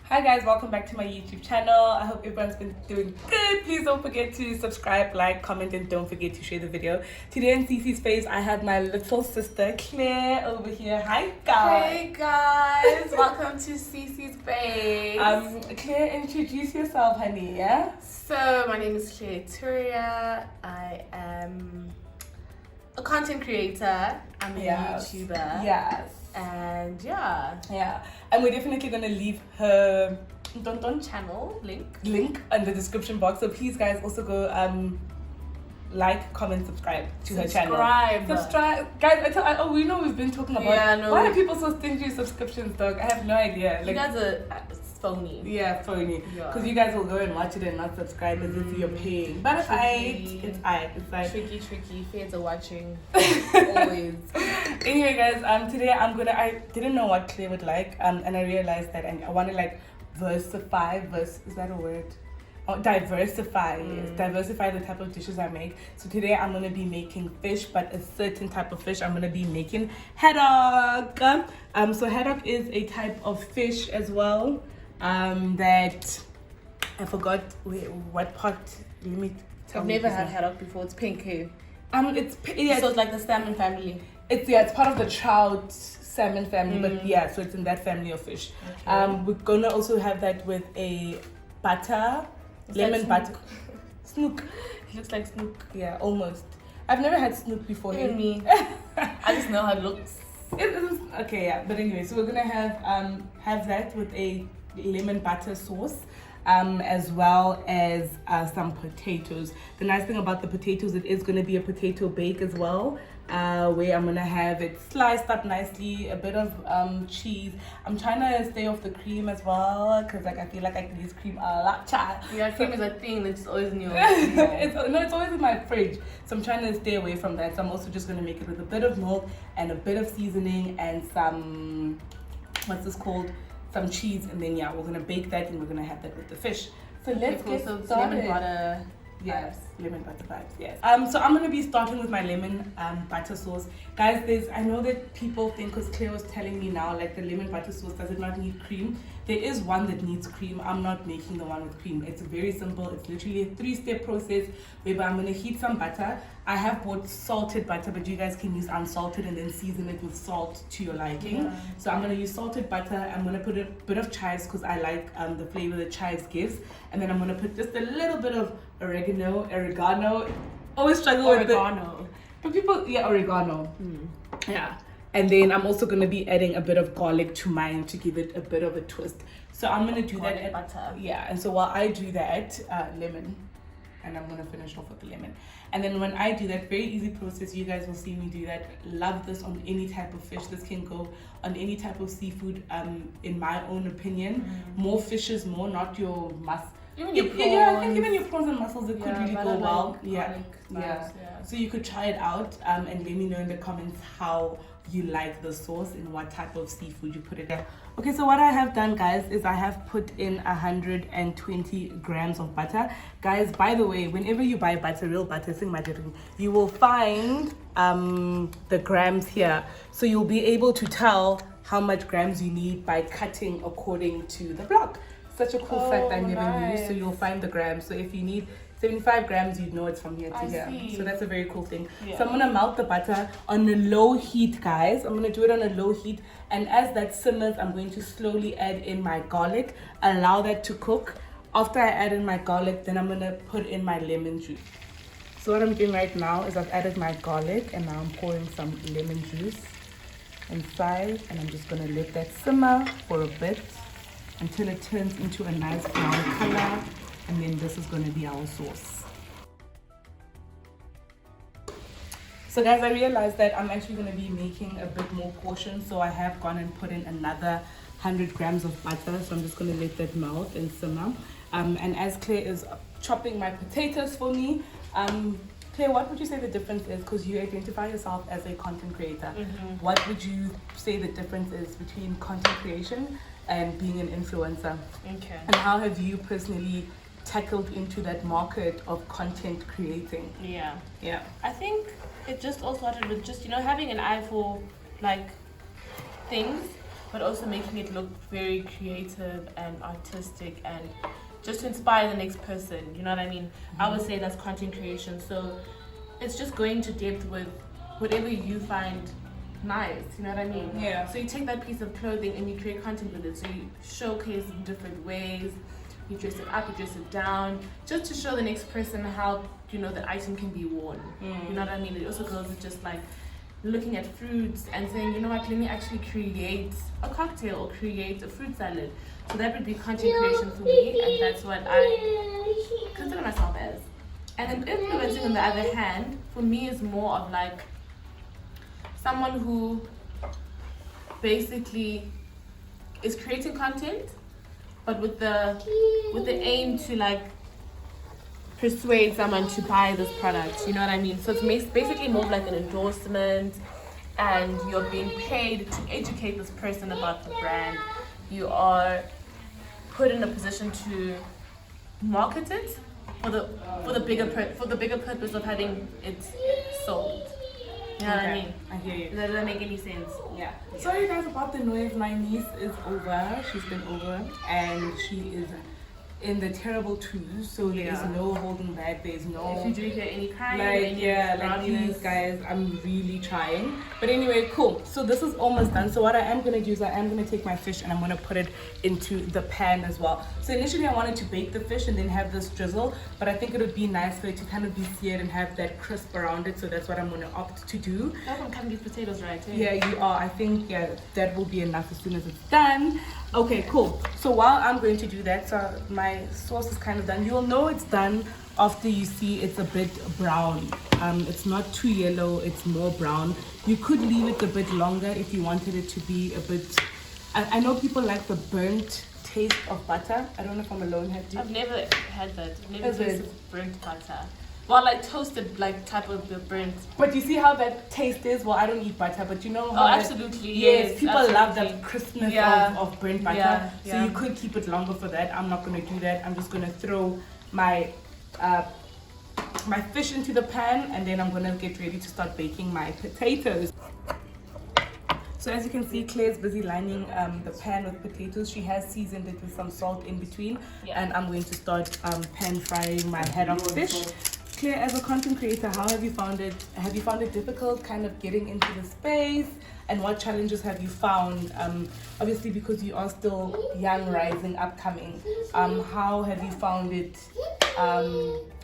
Hi guys, welcome back to my YouTube channel. I hope everyone's been doing good. Please don't forget to subscribe, like, comment, and don't forget to share the video. Today in Cece's face, I have my little sister Claire over here. Hi guys. Hey guys, welcome to Cece's Face. Claire, introduce yourself, honey. Yeah. So my name is Claire Turia. I am a content creator. I'm a YouTuber. Yes. And yeah, and we're definitely gonna leave her channel link in the description box. So please, guys, also go like, comment, subscribe to her channel. Subscribe, guys. We know we've been talking about. Why are people so stingy with subscriptions, dog? I have no idea. You guys are phony. Yeah, phony. Because you guys will go and watch it and not subscribe as if you're paying. But it's like tricky. Fans are watching always. Anyway, guys, today I didn't know what Claire would like, and I realized that I want to like diversify the type of dishes I make. So today I'm gonna be making fish, but a certain type of fish. I'm gonna be making haddock. So haddock is a type of fish as well. That I forgot what pot. Let me tell I've never had haddock before. It's pink. So it's like the salmon family. It's part of the trout salmon family, but so it's in that family of fish. Okay. We're gonna also have that with a butter, lemon butter. Snook. It looks like snook. Yeah, almost. I've never had snook before. Even me. I just know how it looks. Okay, yeah. But anyway, so we're gonna have that with a lemon butter sauce. As well as some potatoes. The nice thing about the potatoes, it is going to be a potato bake as well, where I'm going to have it sliced up nicely, a bit of cheese. I'm trying to stay off the cream as well, because I feel like I can use cream a lot. Yeah, cream is a thing that's always in your it's always in my fridge, so I'm trying to stay away from that. So I'm also just going to make it with a bit of milk and a bit of seasoning and some, some cheese, and then we're gonna bake that and we're gonna have that with the fish. So let's get started. Lemon butter. Yes, lemon butter vibes. Yes. So I'm gonna be starting with my lemon butter sauce, guys. I know that people think, because Claire was telling me now, like the lemon butter sauce, does it not need cream? There is one that needs cream. I'm not making the one with cream. It's very simple. It's literally a 3-step process whereby I'm gonna heat some butter. I have bought salted butter, but you guys can use unsalted and then season it with salt to your liking. Yeah. So I'm gonna use salted butter. I'm gonna put a bit of chives because I like the flavor that chives gives, and then I'm gonna put just a little bit of oregano. Always struggle with oregano. But people, oregano. Yeah. And then I'm also going to be adding a bit of garlic to mine to give it a bit of a twist. So I'm going to do that. Butter. Yeah. And so while I do that, lemon. And I'm going to finish off with the lemon. And then when I do that, very easy process, you guys will see me do that. Love this on any type of fish. This can go on any type of seafood, in my own opinion. More fish is more, not your even your prawns. Yeah, I think even your prawns and mussels, it could really go well. Yeah. So you could try it out, and let me know in the comments how you like the sauce and what type of seafood you put it in. Okay, so what I have done, guys, is I have put in 120 grams of butter. Guys, by the way, whenever you buy butter, real butter, you will find the grams here. So you'll be able to tell how much grams you need by cutting according to the block. Such a cool fact I never knew. So you'll find the grams. So if you need 75 grams, you'd know it's from here to here. So that's a very cool thing. So I'm gonna melt the butter on a low heat, guys. I'm gonna do it on a low heat, and as that simmers, I'm going to slowly add in my garlic, allow that to cook. After I add in my garlic, then I'm gonna put in my lemon juice. So what I'm doing right now is I've added my garlic, and now I'm pouring some lemon juice inside, and I'm just gonna let that simmer for a bit until it turns into a nice brown color, and then this is going to be our sauce. So guys, I realized that I'm actually going to be making a bit more portion, so I have gone and put in another 100 grams of butter. So I'm just going to let that melt and simmer, and as Claire is chopping my potatoes for me, Claire, what would you say the difference is, because you identify yourself as a content creator? What would you say the difference is between content creation and being an influencer? Okay. And how have you personally tackled into that market of content creating? Yeah. Yeah. I think it just all started with just, having an eye for like things. but also making it look very creative and artistic and just to inspire the next person. You know what I mean? I would say that's content creation. So it's just going to depth with whatever you find nice. You know what I mean? Yeah. So you take that piece of clothing and you create content with it. So you showcase in different ways. You dress it up, you dress it down, just to show the next person how, you know, the item can be worn. You know what I mean? It also goes with just like looking at fruits and saying, you know what, let me actually create a cocktail or create a fruit salad. So that would be content creation for me, and that's what I consider myself as. And then influencing, on the other hand, for me is more of like someone who basically is creating content, but with the aim to like persuade someone to buy this product. You know what I mean? So it's basically more of like an endorsement, and you're being paid to educate this person about the brand. You are put in a position to market it for the bigger purpose of having it sold. You know what I mean? I hear you. Does that make any sense? Yeah. Sorry guys about the noise. My niece is over. She's been over and she is in the terrible twos. So there's no holding back. There's no. If you do hear any crying, like these guys, I'm really trying. But anyway, cool. So this is almost done. So what I am gonna do is I am gonna take my fish and I'm gonna put it into the pan as well. So initially I wanted to bake the fish and then have this drizzle, but I think it would be nice for it to kind of be seared and have that crisp around it. So that's what I'm gonna opt to do. I'm cutting these potatoes right. Yeah, you are. I think that will be enough as soon as it's done. Okay, cool. So while I'm going to do that, so my sauce is kind of done. You'll know it's done after you see it's a bit brown. It's not too yellow, it's more brown. You could leave it a bit longer if you wanted it to be a bit. I know people like the burnt taste of butter. I don't know if I'm alone. I've never had that. I've never tasted burnt butter. Well, like toasted, like type of the burnt. But you see how that taste is? Well, I don't eat butter, but you know how absolutely. Yes, people absolutely. love that crispness of burnt butter. Yeah, so you could keep it longer for that. I'm not going to do that. I'm just going to throw my my fish into the pan, and then I'm going to get ready to start baking my potatoes. So as you can see, Claire's busy lining the pan with potatoes. She has seasoned it with some salt in between, and I'm going to start pan frying my head of fish. Claire, as a content creator, how have you found it? Have you found it difficult kind of getting into the space? And what challenges have you found? Obviously, because you are still young, rising, upcoming. How have you found it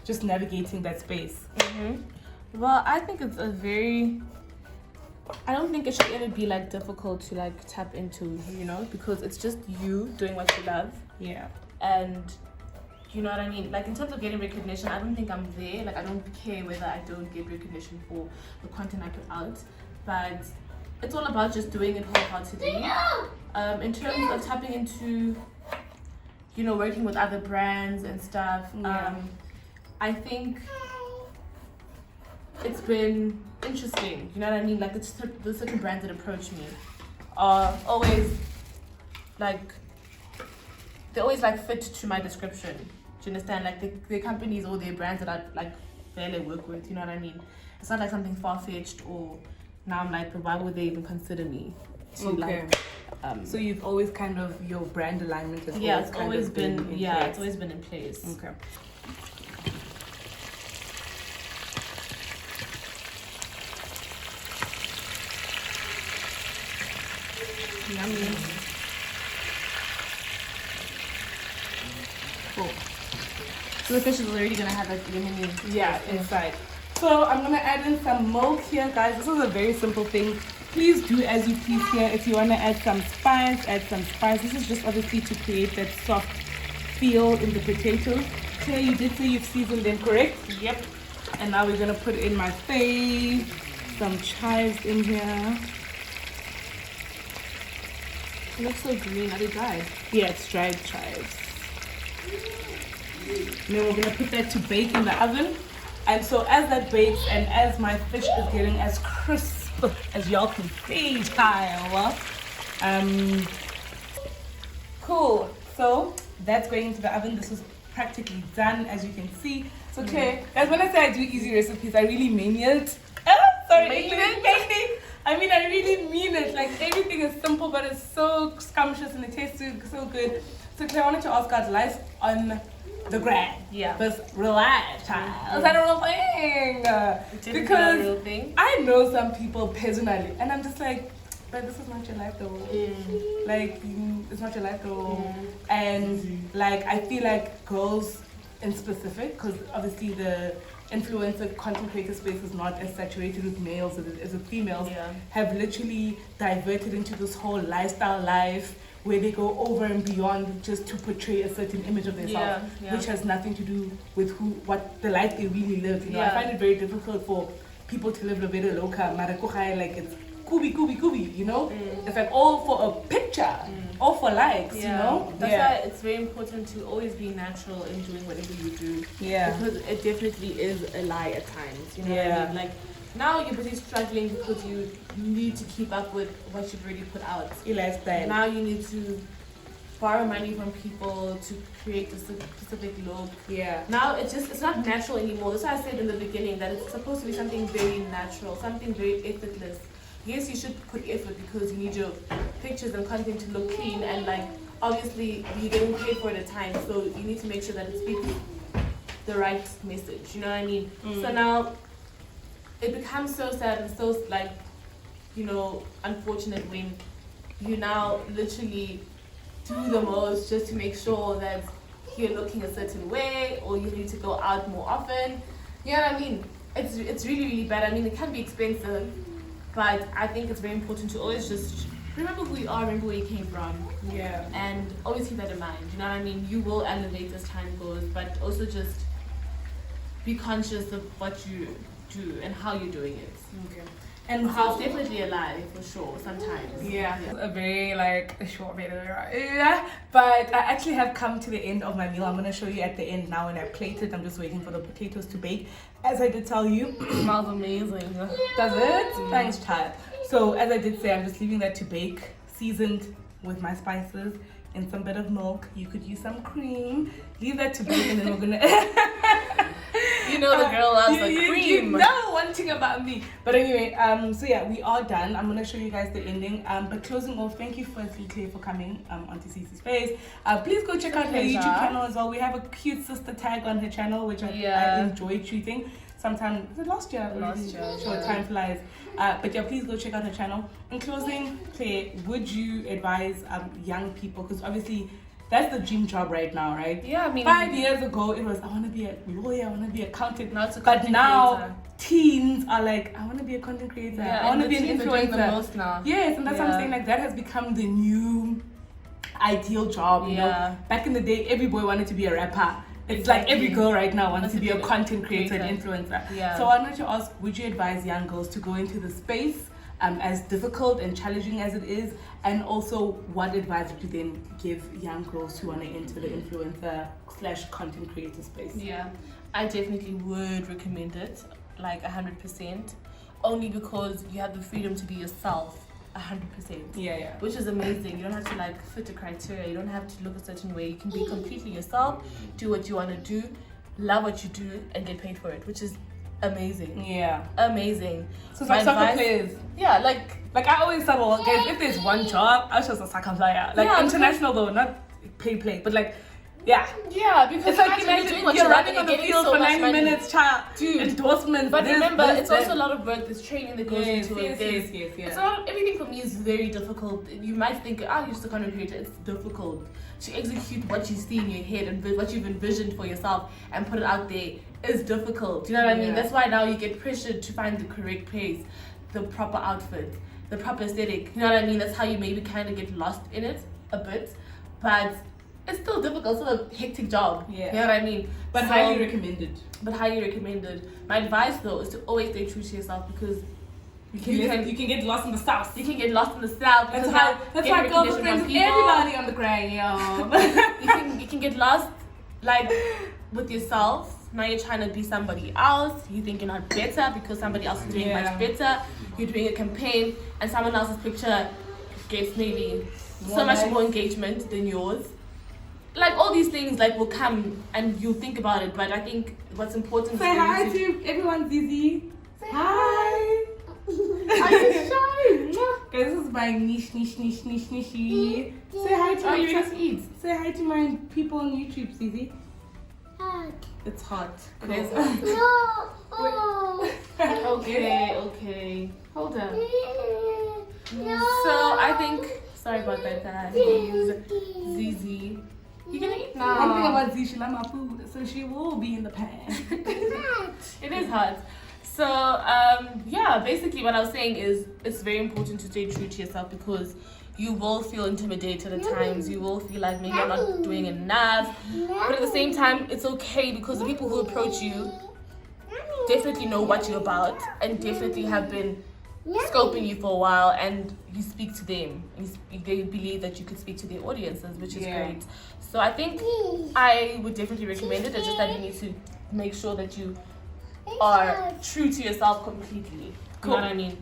just navigating that space? Well, I think it's I don't think it should ever be like difficult to like tap into, you know, because it's just you doing what you love. Yeah. And you know what I mean? Like in terms of getting recognition, I don't think I'm there. Like I don't care whether I don't get recognition for the content I put out. But it's all about just doing it wholeheartedly. In terms of tapping into, you know, working with other brands and stuff, I think it's been interesting. You know what I mean? Like the certain brands that approach me are always like, they always like fit to my description. Do you understand? Like the companies or their brands that I like barely work with, you know what I mean? It's not like something far-fetched, or now I'm like, why would they even consider me to like so you've always kind of, your brand alignment has it's always been it's always been in place. Okay. Yummy. Cool. So the fish is already gonna have like lemony inside. So I'm gonna add in some milk here, guys. This is a very simple thing. Please do as you please here. If you wanna add some spice, add some spice. This is just obviously to create that soft feel in the potatoes. Claire, you did say you've seasoned them, correct? Yep. And now we're gonna put in my fave, some chives in here. It looks so green. Are they dried? Yeah, it's dried chives. And then we're gonna put that to bake in the oven. And so as that bakes and as my fish is getting as crisp as y'all can see, child. Cool. So that's going into the oven. This is practically done, as you can see. So okay, guys, when I say I do easy recipes, I really mean it. Sorry, English. I mean, I really mean it. Like, everything is simple, but it's so scrumptious and it tastes so good. So, Claire, I wanted to ask guys, life on the gram. Yeah. But real life, child. Is that a real thing? Because a real thing. I know some people personally, and I'm just like, but this is not your life though. Like, it's not your life though. And like, I feel like girls in specific, because obviously the influencer content creator space is not as saturated with males as with females, have literally diverted into this whole lifestyle life where they go over and beyond just to portray a certain image of themselves, which has nothing to do with what the life they really live. You know, I find it very difficult for people to live la vida loca, maracuja, like it's kubi, you know? It's like all for a picture, all for likes, you know? That's why it's very important to always be natural in doing whatever you do. Yeah. Because it definitely is a lie at times, you know what I mean? Like, now you're busy struggling because you need to keep up with what you've already put out. Now you need to borrow money from people to create a specific look. Yeah. Now it's not natural anymore. That's why I said in the beginning that it's supposed to be something very natural, something very effortless. Yes, you should put effort because you need your pictures and content to look clean, and like obviously you're getting paid for it at times, so you need to make sure that it speaks the right message. You know what I mean? So now it becomes so sad and so like, you know, unfortunate when you now literally do the most just to make sure that you're looking a certain way, or you need to go out more often. You know what I mean? It's really bad. I mean, it can be expensive, but I think it's very important to always just remember who you are, remember where you came from. Yeah. And always keep that in mind. You know what I mean? You will elevate as time goes, but also just be conscious of what you do and how you're doing it. Okay. And so it's definitely a lie for sure sometimes. Yeah. A very like a short video. Yeah. But I actually have come to the end of my meal. I'm gonna show you at the end now when I plate it. I'm just waiting for the potatoes to bake. As I did tell you. It smells amazing. Does it? Thanks, child. So as I did say, I'm just leaving that to bake, seasoned with my spices and some bit of milk. You could use some cream. Leave that to bake and then we're gonna you know the girl loves the cream. You know one thing about me. But anyway, so yeah, we are done. I'm gonna show you guys the ending. But closing off, thank you firstly, Claire, for coming onto Cece's Space. Please go check out her YouTube channel as well. We have a cute sister tag on her channel, which I enjoy treating. Sometime last year, sure, time flies. But yeah, please go check out her channel. In closing, Claire, would you advise young people, because obviously that's the dream job right now, right? Yeah, I mean 5 years ago it was I want to be a lawyer, I want to be a accountant. But now teens are like, I want to be a content creator, I want to be an influencer. The most now. Yes, and that's what I'm saying, like that has become the new ideal job, you know. Back in the day every boy wanted to be a rapper. It's like every girl right now wants to be a content creator and influencer. Yeah. So I wanted to ask, would you advise young girls to go into the space as difficult and challenging as it is, and also what advice would you then give young girls who want to enter the influencer / content creator space? Yeah, I definitely would recommend it, like 100%, only because you have the freedom to be yourself 100%. Yeah. Which is amazing. You don't have to like fit a criteria. You don't have to look a certain way. You can be completely yourself, do what you want to do, love what you do, and get paid for it, which is amazing. Yeah. Amazing. So it's like soccer players. Yeah, like I always say, well, guys, if there's one job, I was just a soccer player. Like international though, not play, but like. Yeah, because it's like you're running on the field for 90 minutes, child. Dude, endorsements. But remember, it's also a lot of work. There's training that goes into it. Yes. So everything for me is very difficult. You might think, you're just a content creator. It's difficult to execute what you see in your head and what you've envisioned for yourself and put it out there. Is difficult. Do you know what I mean? That's why now you get pressured to find the correct place, the proper outfit, the proper aesthetic. You know what I mean? That's how you maybe kind of get lost in it a bit, but it's still difficult. It's still a hectic job. Yeah. You know what I mean? But highly recommended. My advice though is to always stay true to yourself, because you can get lost in the south. You can get lost in the south. That's why girlfriends everybody on the grind, yo. you can get lost like with yourself. Now you're trying to be somebody else. You think you're not better because somebody else is doing much better. You're doing a campaign and someone else's picture gets maybe so much more engagement than yours. Like all these things like will come and you think about it, but I think what's important is say hi to everyone. Zizi. Say hi. Are you shy? my niche. Say hi to Oh, my you ready to eat? Say hi to my people on YouTube, Zizi. It's hot. It is Cool. Okay. Hold on. So I think, sorry about that, guys. Zizi. You gonna eat now? One thing about Zizi, she loves my food, so she will be in the pan. It is hot. So yeah, basically what I was saying is it's very important to stay true to yourself because you will feel intimidated at times. You will feel like maybe you're not doing enough. But at the same time, it's okay because the people who approach you definitely know what you're about and definitely have been scoping you for a while, and you speak to them. They believe that you could speak to their audiences, which is great. So I think I would definitely recommend it. It's just that you need to make sure that you are true to yourself completely. You know what I mean?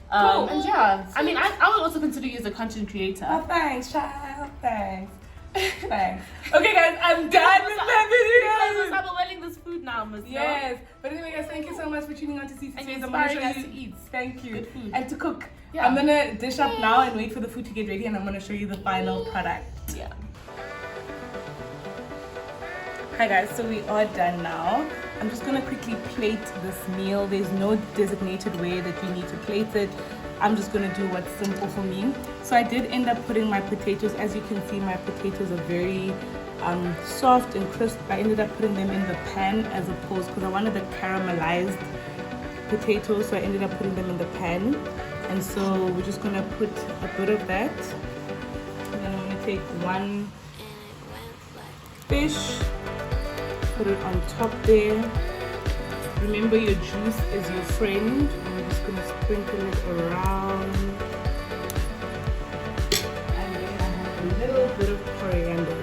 Cool. And yeah, I mean, I would also consider you as a content creator. Oh, thanks, child. Thanks. Okay, guys, I'm done with my video. I'm welling this food now, Miss. Yes, but anyway, guys, thank you so much for tuning on to CC. And you're I'm gonna show inspiring us you to eat. Thank you. Good food. And to cook. Yeah. I'm gonna dish up now and wait for the food to get ready, and I'm gonna show you the final product. Yeah. Hi guys, so we are done now. I'm just gonna quickly plate this meal. There's no designated way that you need to plate it. I'm just gonna do what's simple for me. So I did end up putting my potatoes. As you can see, my potatoes are very soft and crisp. I ended up putting them in the pan as opposed because I wanted the caramelized potatoes, so I ended up putting them in the pan. And so we're just gonna put a bit of that. And then I'm gonna take one fish, put it on top there. Remember, your juice is your friend. I'm just gonna sprinkle it around. And then I have a little bit of coriander.